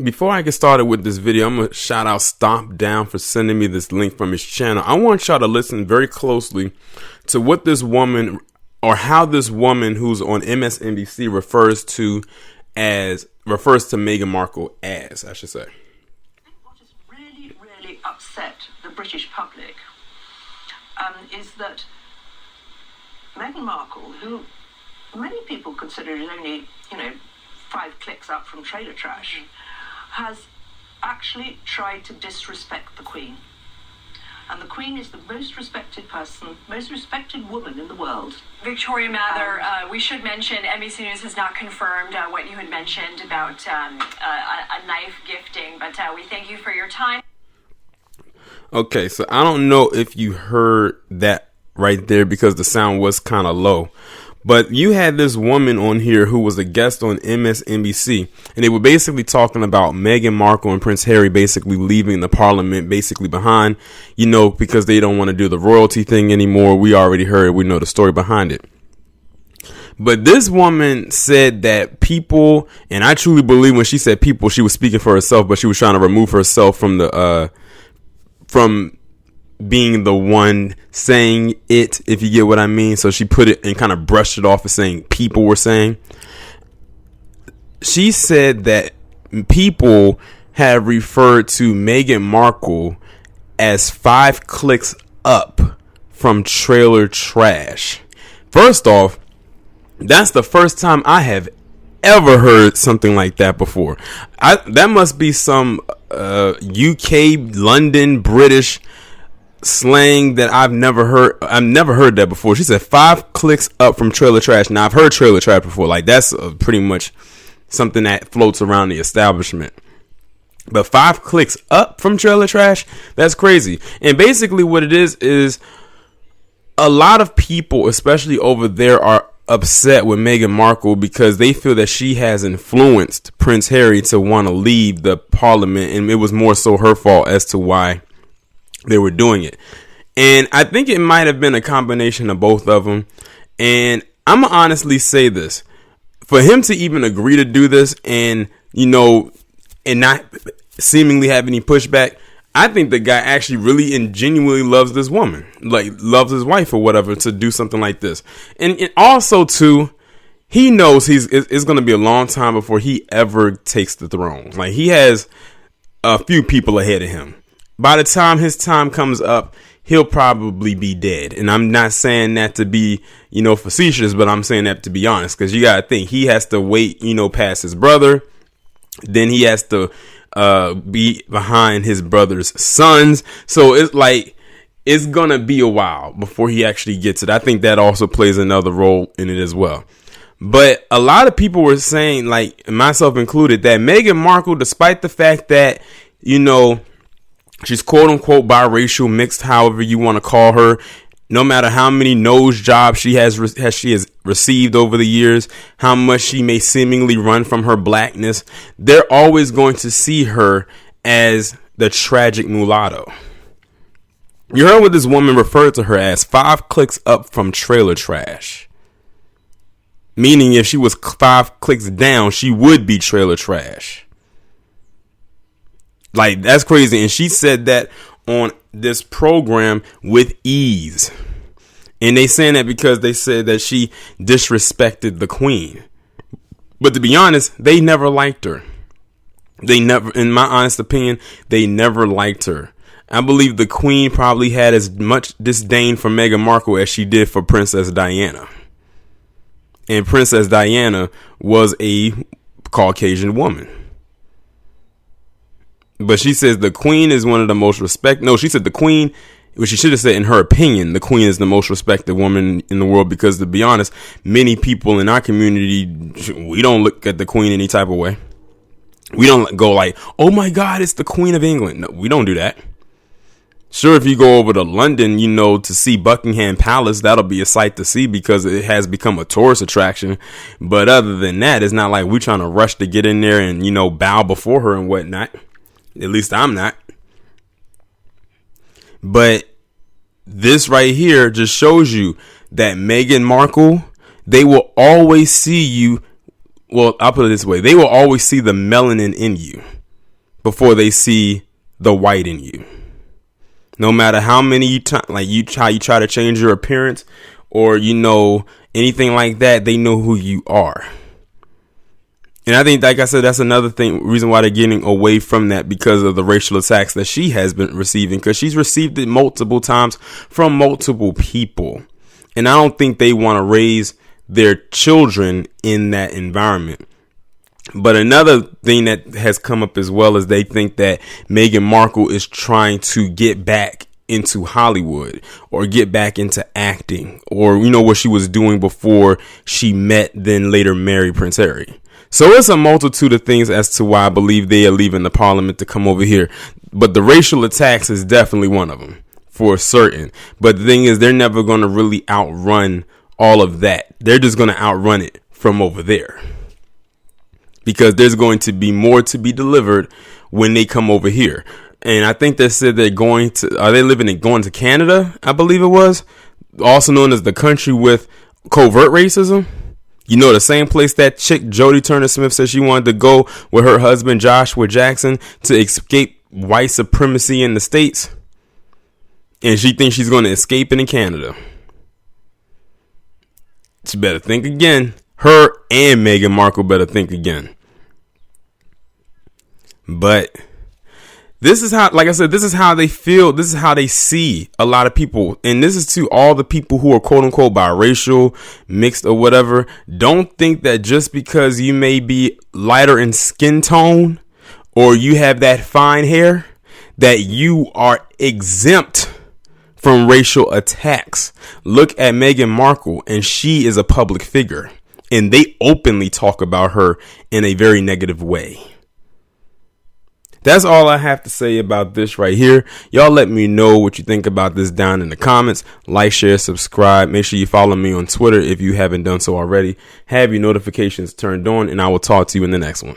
Before I get started with this video, I'm going to shout out Stomp Down for sending me this link from his channel. I want y'all to listen very closely to what this woman, or how this woman who's on MSNBC refers to Meghan Markle as, I should say. What has really upset the British public is that Meghan Markle, who many people consider is only, 5 clicks up from trailer trash, has actually tried to disrespect the Queen. And the Queen is the most respected person, most respected woman in the world. Victoria Mather, we should mention NBC News has not confirmed what you had mentioned about a knife gifting, but we thank you for your time. Okay, so I don't know if you heard that right there because the sound was kind of low. But you had this woman on here who was a guest on MSNBC, and they were basically talking about Meghan Markle and Prince Harry basically leaving the parliament basically behind, because they don't want to do the royalty thing anymore. We already heard, we know the story behind it. But this woman said that people, and I truly believe when she said people, she was speaking for herself, but she was trying to remove herself from from being the one saying it, if you get what I mean. So she put it and kind of brushed it off as saying people were saying. She said that people have referred to Meghan Markle as 5 clicks up from trailer trash. First off, that's the first time I have ever heard something like that before. That must be some UK, London, British slang that I've never heard. I've never heard that before. She said 5 clicks up from trailer trash. Now I've heard trailer trash before. Like that's pretty much something that floats around the establishment. But 5 clicks up from trailer trash, that's crazy. And basically what it is a lot of people, especially over there, are upset with Meghan Markle because they feel that she has influenced Prince Harry to want to leave the parliament, and it was more so her fault as to why they were doing it. And I think it might have been a combination of both of them. And I'm gonna honestly say this, for him to even agree to do this and and not seemingly have any pushback, I think the guy actually really and genuinely loves this woman, like loves his wife or whatever, to do something like this. And also too, he knows it's going to be a long time before he ever takes the throne. Like he has a few people ahead of him. By the time his time comes up, he'll probably be dead. And I'm not saying that to be, facetious, but I'm saying that to be honest, because you got to think he has to wait, past his brother. Then he has to be behind his brother's sons. So it's like, it's going to be a while before he actually gets it. I think that also plays another role in it as well. But a lot of people were saying, like myself included, that Meghan Markle, despite the fact that, she's quote unquote biracial, mixed, however you want to call her, no matter how many nose jobs she has received over the years, how much she may seemingly run from her blackness, they're always going to see her as the tragic mulatto. You heard what this woman referred to her as, 5 clicks up from trailer trash. Meaning if she was 5 clicks down, she would be trailer trash. Like, that's crazy. And she said that on this program with ease. And they saying that because they said that she disrespected the Queen. But to be honest, they never liked her. They never, in my honest opinion, they never liked her. I believe the Queen probably had as much disdain for Meghan Markle as she did for Princess Diana. And Princess Diana was a Caucasian woman. But she says the Queen is one of the most respected. No, she said the Queen, which she should have said in her opinion, the Queen is the most respected woman in the world, because to be honest, many people in our community, we don't look at the Queen any type of way. We don't go like, oh my God, it's the Queen of England. No, we don't do that. Sure, if you go over to London, to see Buckingham Palace, that'll be a sight to see because it has become a tourist attraction. But other than that, it's not like we're trying to rush to get in there and, bow before her and whatnot. At least I'm not. But this right here just shows you that Meghan Markle, they will always see you. Well, I'll put it this way. They will always see the melanin in you. before they see the white in you. No matter how many how you try to change your appearance or, anything like that, they know who you are. And I think, like I said, that's another reason why they're getting away from that, because of the racial attacks that she has been receiving, because she's received it multiple times from multiple people. And I don't think they want to raise their children in that environment. But another thing that has come up as well is they think that Meghan Markle is trying to get back into Hollywood or get back into acting, or, what she was doing before she met, then later married Prince Harry. So it's a multitude of things as to why I believe they are leaving the parliament to come over here. But the racial attacks is definitely one of them, for certain. But the thing is, they're never going to really outrun all of that. They're just going to outrun it from over there, because there's going to be more to be delivered when they come over here. And I think they said they're going to Canada, I believe it was, also known as the country with covert racism. The same place that chick Jodie Turner-Smith said she wanted to go with her husband Joshua Jackson to escape white supremacy in the States. And she thinks she's going to escape it in Canada. She better think again. Her and Meghan Markle better think again. But this is how, like I said, this is how they feel. This is how they see a lot of people. And this is to all the people who are quote unquote biracial, mixed or whatever. Don't think that just because you may be lighter in skin tone or you have that fine hair, that you are exempt from racial attacks. Look at Meghan Markle, and she is a public figure, and they openly talk about her in a very negative way. That's all I have to say about this right here. Y'all let me know what you think about this down in the comments. Like, share, subscribe. Make sure you follow me on Twitter if you haven't done so already. Have your notifications turned on, and I will talk to you in the next one.